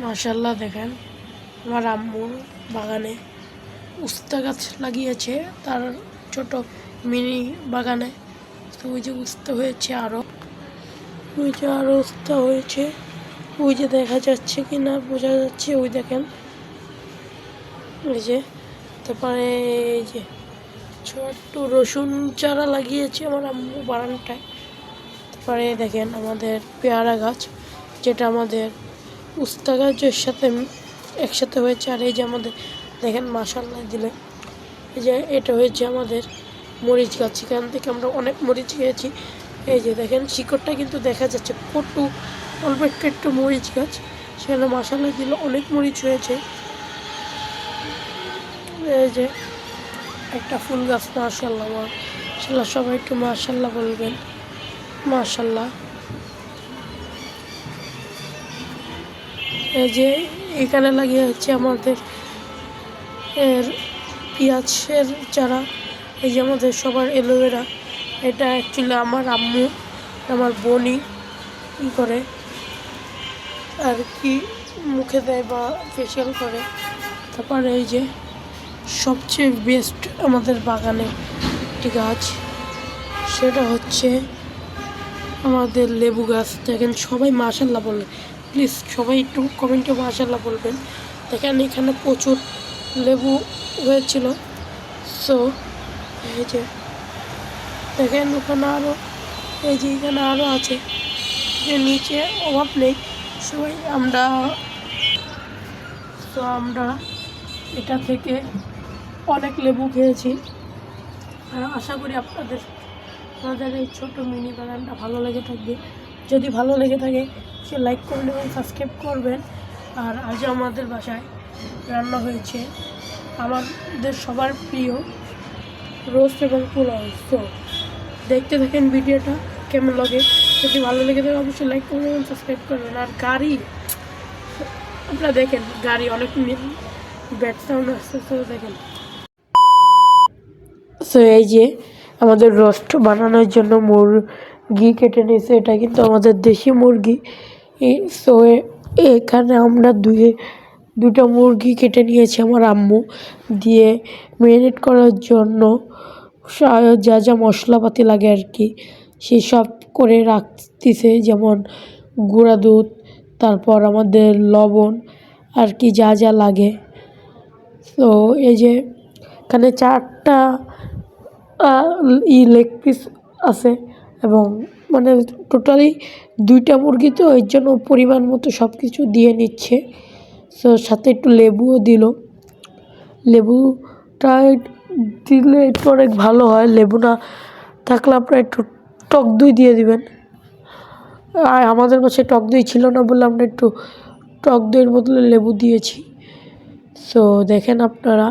মাশাআল্লাহ দেখেন আমার আম্মুর বাগানে উস্তা গাছ লাগিয়েছে, তার ছোট মিনি বাগানে। তো ওই যে উস্তা হয়েছে, আরও উস্তা হয়েছে, ওই যে দেখা যাচ্ছে কি না বোঝা যাচ্ছে, ওই দেখেন এই যে। তারপরে এই যে ছোট্ট রসুন চারা লাগিয়েছে আমার আম্মু বাগানটায়। তারপরে দেখেন আমাদের পেয়ারা গাছ, যেটা আমাদের উস্তা গাছের সাথে একসাথে হয়েছে। আর এই যে আমাদের দেখেন মাশাআল্লাহ দিলে, এই যে এটা হয়েছে আমাদের মরিচ গাছ, এখান থেকে আমরা অনেক মরিচ খেয়েছি। এই যে দেখেন শিকড়টা কিন্তু দেখা যাচ্ছে, কত অল্প একটু মরিচ গাছ, সেখানে মাশাআল্লাহ দিলে অনেক মরিচ হয়েছে। এই যে একটা ফুল গাছ, মাশাআল্লাহ মাশাআল্লাহ, সবাই একটু মাশাআল্লাহ বলবেন, মাশাআল্লাহ। এই যে এখানে লাগিয়ে হচ্ছে আমাদের পেঁয়াজের চারা। এই যে আমাদের সবার অ্যালোভেরা, এটা অ্যাকচুয়ালি আমার আম্মু আমার বোনই করে আর কি মুখে দেয় বা ফেশিয়াল করে। তারপরে এই যে সবচেয়ে বেস্ট আমাদের বাগানে একটি গাছ, সেটা হচ্ছে আমাদের লেবু গাছ। দেখেন সবাই মাশাআল্লাহ বলে, প্লিজ সবাই একটু কমেন্টে মাশাআল্লাহ বলবেন। দেখেন এখানে প্রচুর লেবু হয়েছিল। সো এই যে দেখেন ওখানে আরও, এই যে এখানে আরও আছে, যে নিচে অভাব নেই। সবাই আমরা এটা থেকে অনেক লেবু খেয়েছি। আশা করি আপনাদের এই ছোটো মিনি বাগানটা ভালো লেগে থাকবে। যদি ভালো লেগে থাকে সে লাইক করবেন এবং সাবস্ক্রাইব করবেন। আর আজ আমাদের বাসায় রান্না হয়েছে আমাদের সবার প্রিয় রোস্ট এবং পোলাও। তো দেখতে থাকেন ভিডিওটা কেমন লাগে। যদি ভালো লেগে থাকে অবশ্যই লাইক করবেন এবং সাবস্ক্রাইব করবেন। আর গাড়ি আপনারা দেখেন, গাড়ি অনেক ব্যাড সাউন্ড আসছে, তো দেখেন। সো এই যে আমাদের রোস্ট বানানোর জন্য মুরগি কেটে নিয়েছে, এটা কিন্তু আমাদের দেশি মুরগি। সো এখানে আমরা দুটো মুরগি কেটে নিয়েছি আমার আম্মু, দিয়ে ম্যারিনেট করার জন্য যা যা মশলাপাতি লাগে আর কি সেসব করে রাখতেছে, যেমন গুঁড়া দুধ, তারপর আমাদের লবণ আর কি যা যা লাগে। তো এই যে এখানে 4টা লেগ পিস আছে, এবং মানে টোটালি 2টা মুরগি, তো এর জন্য পরিমাণ মতো সব কিছু দিয়ে নিচ্ছে। তো সাথে একটু লেবুও দিল, লেবুটা দিলে একটু অনেক ভালো হয়। লেবু না থাকলে আপনারা একটু টক দই দিয়ে দিবেন। আর আমাদের বাসায় টক দই ছিল না বলে আমরা একটু টক দইয়ের বদলে লেবু দিয়েছি। সো দেখেন আপনারা।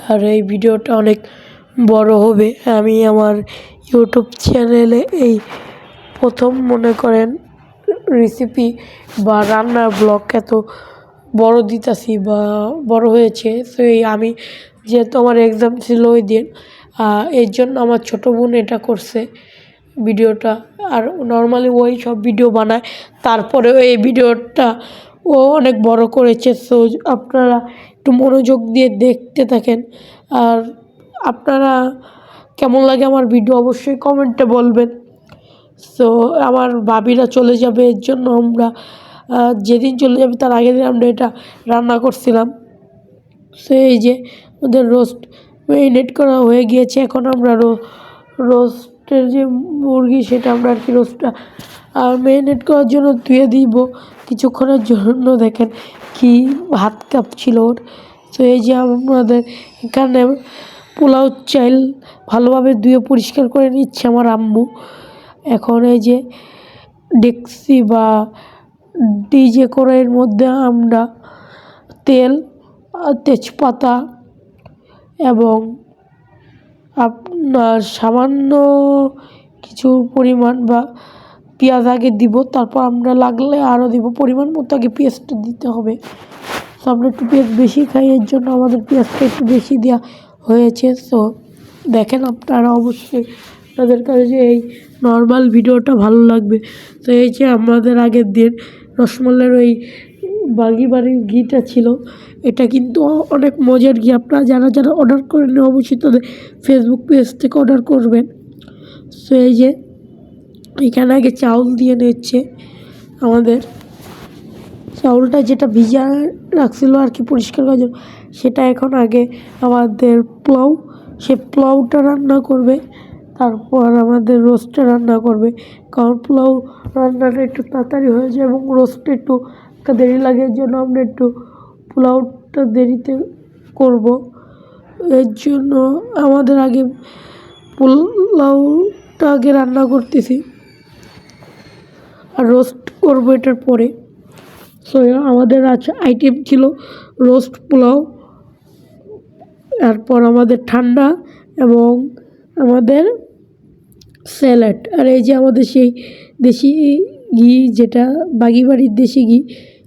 আর এই ভিডিওটা অনেক বড় হবে। আমি আমার ইউটিউব চ্যানেলে এই প্রথম মনে করেন রেসিপি বা রান্নার ব্লগ এত বড় দিতেছি বা বড় হয়েছে। তো আমি যেহেতু আমার এক্সাম ছিল ওই দিন, এর জন্য আমার ছোটো বোন এটা করছে ভিডিওটা। আর নর্মালি ওই সব ভিডিও বানায়, তারপরেও এই ভিডিওটা ও অনেক বড় করেছে। সো আপনারা একটু মনোযোগ দিয়ে দেখতে থাকেন। আর আপনারা কেমন লাগে আমার ভিডিও অবশ্যই কমেন্টে বলবেন। সো আমার ভাবিরা চলে যাবে, এর জন্য আমরা যেদিন চলে যাবে তার আগের দিন আমরা এটা রান্না করছিলাম। সো এই যে আমাদের রোস্ট ম্যারিনেট করা হয়ে গিয়েছে। এখন আমরা রোস্টের যে মুরগি সেটা আমরা আর কি রোস্টটা ম্যারিনেট করার জন্য ধুয়ে দিব কিছুক্ষণের জন্য। দেখেন কি হাত কাঁপছিল ওর। তো এই যে আমাদের এখানে পোলাও চাল ভালোভাবে ধুয়ে পরিষ্কার করে নিচ্ছে আমার আম্মু। এখন এই যে ডেকচি বা ডিজে কড়াইয়ের মধ্যে আমরা তেল, তেজপাতা এবং আপনার সামান্য কিছু পরিমাণ বা পেঁয়াজ আগে দিব, তারপর আমরা লাগলে আরও দিব। পরিমাণ মতো আগে পেঁয়াজটা দিতে হবে। তো আমরা একটু পেঁয়াজ বেশি খাই, এর জন্য আমাদের পেঁয়াজটা একটু বেশি দেওয়া হয়েছে। সো দেখেন আপনারা অবশ্যই আপনাদের কাছে এই নর্মাল ভিডিওটা ভালো লাগবে। তো এই যে আমাদের আগের দিন রসমালাইয়ের ওই বাগি বাড়ির ঘিটা ছিল, এটা কিন্তু অনেক মজার ঘি। আপনারা যারা যারা অর্ডার করেন অবশ্যই তাদের ফেসবুক পেজ থেকে অর্ডার করবেন। সো এই যে এখানে আগে চাউল দিয়ে নিচ্ছে আমাদের, চাউলটা যেটা ভিজা রাখছিল আর কি পরিষ্কার করার জন্য, সেটা এখন আগে আমাদের পোলাও, সে পোলাওটা রান্না করবে, তারপর আমাদের রোস্টটা রান্না করবে। কারণ পোলাও রান্নাটা একটু তাড়াতাড়ি হয়ে যায় এবং রোস্টটা একটু দেরি লাগে, এর জন্য আমরা একটু পোলাওটা দেরিতে করব। এর জন্য আমাদের আগে পোলাওটা আগে রান্না করতেছি আর রোস্ট করবো এটার পরে। সো আমাদের আজ আইটেম ছিল রোস্ট, পোলাও, তারপর আমাদের ঠান্ডা এবং আমাদের স্যালাড। আর এই যে আমাদের সেই দেশি ঘি, যেটা বাগি বাড়ির দেশি ঘি,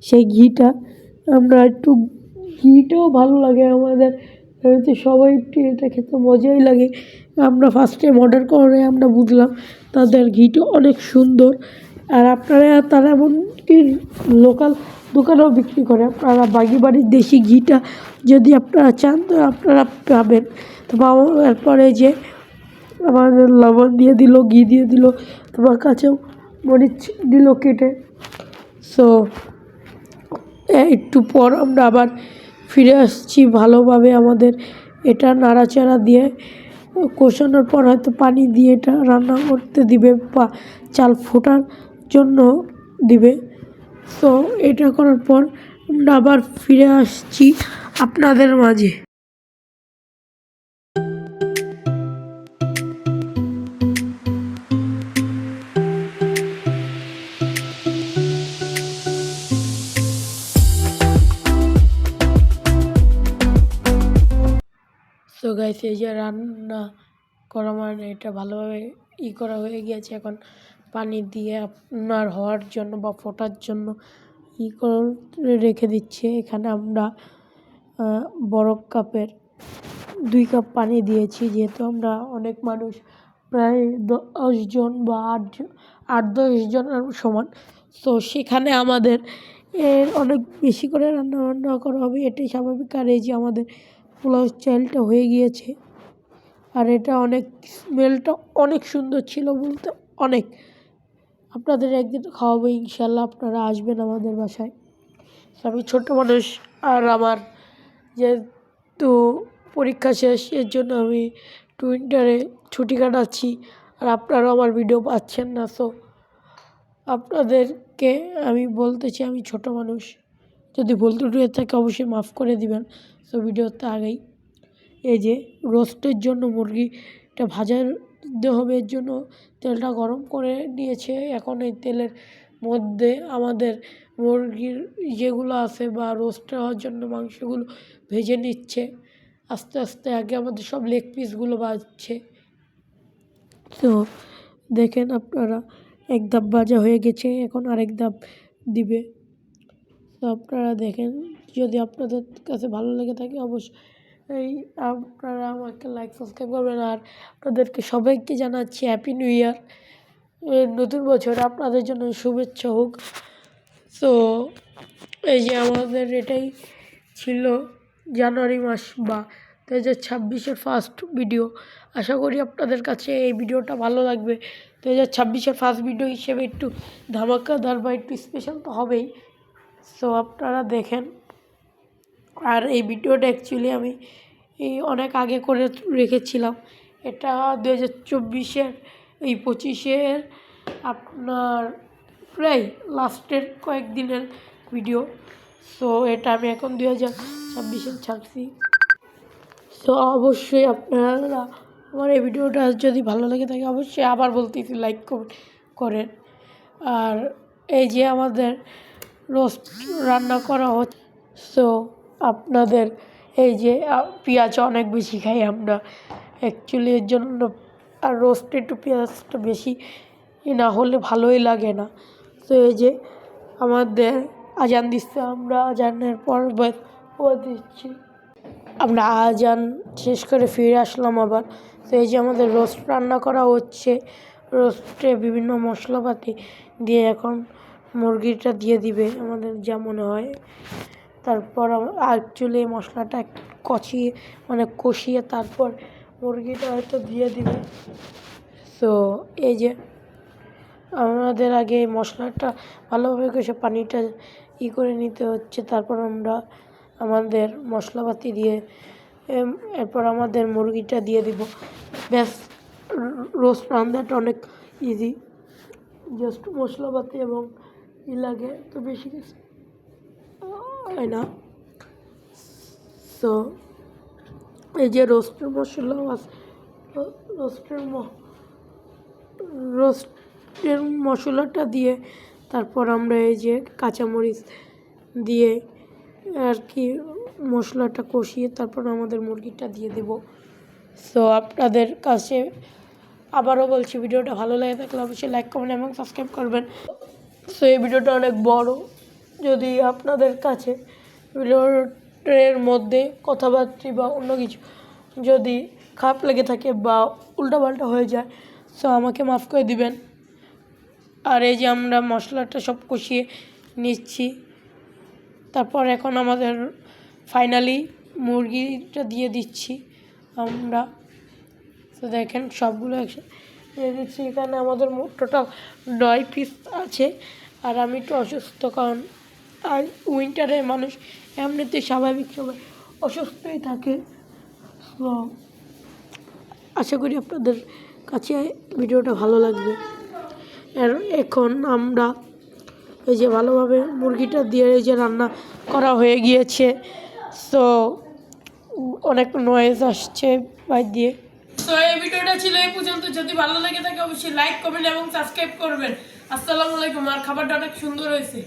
সেই ঘিটা আমরা একটু, ঘিটাও ভালো লাগে আমাদের, সবাই একটু এটা খেতে মজাই লাগে। আমরা ফার্স্ট টাইম অর্ডার করে আমরা বুঝলাম তাদের ঘিটা অনেক সুন্দর। আর আপনারা, তারা এমনকি লোকাল দোকানেও বিক্রি করে। আপনারা বাগি বাড়ির দেশি ঘিটা যদি আপনারা চান তো আপনারা পাবেন। তো এরপরে যে আমাদের লবণ দিয়ে দিল, ঘি দিয়ে দিল, তোমার কাছেও মরিচ দিল কেটে। সো একটু পর আমরা আবার ফিরে আসছি ভালোভাবে। আমাদের এটা নাড়াচাড়া দিয়ে কষানোর পর হয়তো পানি দিয়ে এটা রান্না করতে দিবে বা চাল ফোটার জন্য দিবে। সো এটা করার পর আমরা আবার ফিরে আসছি আপনাদের মাঝে। সো গাইস, এই যে রান্না করা মানে এটা ভালোভাবে করা হয়ে গিয়েছে। এখন পানি দিয়ে আপনার হওয়ার জন্য বা ফোটার জন্য করে রেখে দিচ্ছে। এখানে আমরা বড় কাপের 2 কাপ পানি দিয়েছি, যেহেতু আমরা অনেক মানুষ, প্রায় 10 জন বা 8-10 জনের সমান। তো সেখানে আমাদের অনেক বেশি করে রান্না করা হবে, এটাই স্বাভাবিক। আর এই যে আমাদের পোলাও চালটা হয়ে গিয়েছে, আর এটা অনেক, স্মেলটা অনেক সুন্দর ছিল বলতে অনেক। আপনাদের একদিন খাওয়াবো ইনশাল্লাহ, আপনারা আসবেন আমাদের বাসায়। আমি ছোট্ট মানুষ, আর আমার যেহেতু পরীক্ষা শেষ, এর জন্য আমি উইন্টারে ছুটি কাটাচ্ছি, আর আপনারাও আমার ভিডিও পাচ্ছেন না। সো আপনাদেরকে আমি বলতেছি আমি ছোট মানুষ, যদি ভুল ত্রুটি হয়ে থাকে অবশ্যই মাফ করে দিবেন। সো ভিডিওতে আগেই এই যে রোস্টের জন্য মুরগিটা ভাজার দিতে হবে, এর জন্য তেলটা গরম করে নিয়েছে। এখন এই তেলের মধ্যে আমাদের মুরগির যেগুলো আছে বা রোস্ট হওয়ার জন্য মাংসগুলো ভেজে নিচ্ছে আস্তে আস্তে। আগে আমাদের সব লেগ পিসগুলো ভাজছে। তো দেখেন আপনারা, এক ধাপ ভাজা হয়ে গেছে, এখন আরেক ধাপ দিবে। তো আপনারা দেখেন, যদি আপনাদের কাছে ভালো লেগে থাকে অবশ্যই আপনারা আমাকে লাইক সাবস্ক্রাইব করবেন। আর আপনাদেরকে সবাইকে জানাচ্ছি হ্যাপি নিউ ইয়ার, নতুন বছর আপনাদের জন্য শুভেচ্ছা হোক। তো এই যে আমাদের এটাই ছিল জানুয়ারি মাস বা 2026-এর ফার্স্ট ভিডিও। আশা করি আপনাদের কাছে এই ভিডিওটা ভালো লাগবে। 2026-এর ফার্স্ট ভিডিও হিসেবে একটু ধামাকাদার বা একটু স্পেশাল তো হবেই। সো আপনারা দেখেন। আর এই ভিডিওটা অ্যাকচুয়ালি আমি অনেক আগে করে রেখেছিলাম। এটা 2024-এর 25-এর আপনার প্রায় লাস্টের কয়েকদিনের ভিডিও। সো এটা আমি এখন 2026-এ ছাড়ছি। সো অবশ্যই আপনারা আমার এই ভিডিওটা যদি ভালো লাগে থাকে অবশ্যই, আবার বলতেছি, লাইক করেন। আর এই যে আমাদের রোস্ট রান্না করা হচ্ছে। সো আপনাদের এই যে পেঁয়াজ অনেক বেশি খাই আমরা অ্যাকচুয়ালি, এর জন্য। আর রোস্টে একটু পেঁয়াজটা বেশি না হলে ভালোই লাগে না। তো এই যে আমাদের আজান দিচ্ছে, আমরা আজানের পর দিচ্ছি, আমরা আজান শেষ করে ফিরে আসলাম আবার। তো এই যে আমাদের রোস্ট রান্না করা হচ্ছে, রোস্টে বিভিন্ন মশলাপাতি দিয়ে এখন মুরগিটা দিয়ে দিবে আমাদের যা মনে হয়। তারপর অ্যাকচুয়ালি এই মশলাটা কষিয়ে তারপর মুরগিটা হয়তো দিয়ে দিবে। তো এই যে আমাদের আগে এই মশলাটা ভালোভাবে কষে পানিটা করে নিতে হচ্ছে। তারপর আমরা আমাদের মশলাপাতি দিয়ে এরপর আমাদের মুরগিটা দিয়ে দিব। ব্যাস, রোস্ট রান্নাটা অনেক ইজি, জাস্ট মশলাপাতি এবং লাগে, তো বেশি কিছু হয় না। তো এই যে রোস্টের মশলাটা দিয়ে তারপর আমরা এই যে কাঁচামরিচ দিয়ে আর কি মশলাটা কষিয়ে তারপর আমাদের মুরগিটা দিয়ে দেব। সো আপনাদের কাছে আবারও বলছি, ভিডিওটা ভালো লাগে থাকলে অবশ্যই লাইক কমেন্ট এবং সাবস্ক্রাইব করবেন। সো এই ভিডিওটা অনেক বড়, যদি আপনাদের কাছে ভিডিওর মধ্যে কথাবার্তা বা অন্য কিছু যদি খারাপ লেগে থাকে বা উল্টাপাল্টা হয়ে যায়, সো আমাকে মাফ করে দিবেন। আর এই যে আমরা মশলাটা সব কষিয়ে নিচ্ছি, তারপর এখন আমাদের ফাইনালি মুরগিটা দিয়ে দিচ্ছি আমরা। তো দেখেন সবগুলো একসাথে দিয়ে দিচ্ছি। এখানে আমাদের টোটাল 9 পিস আছে। আর আমি একটু অসুস্থ, কারণ আর উইন্টারে মানুষ এমনিতে স্বাভাবিক সবাই অসুস্থই থাকে। তো আশা করি আপনাদের কাছে ভিডিওটা ভালো লাগবে। আর এখন আমরা এই যে ভালোভাবে মুরগিটা দিয়ে এই যে রান্না করা হয়ে গিয়েছে। সো অনেক নয়েজ আসছে বাইরে দিয়ে। তো এই ভিডিওটা ছিল এই পর্যন্ত। যদি ভালো লাগে থাকে অবশ্যই লাইক কমেন্ট এবং সাবস্ক্রাইব করবেন। আসসালামু আলাইকুম। আর খাবারটা অনেক সুন্দর হয়েছে।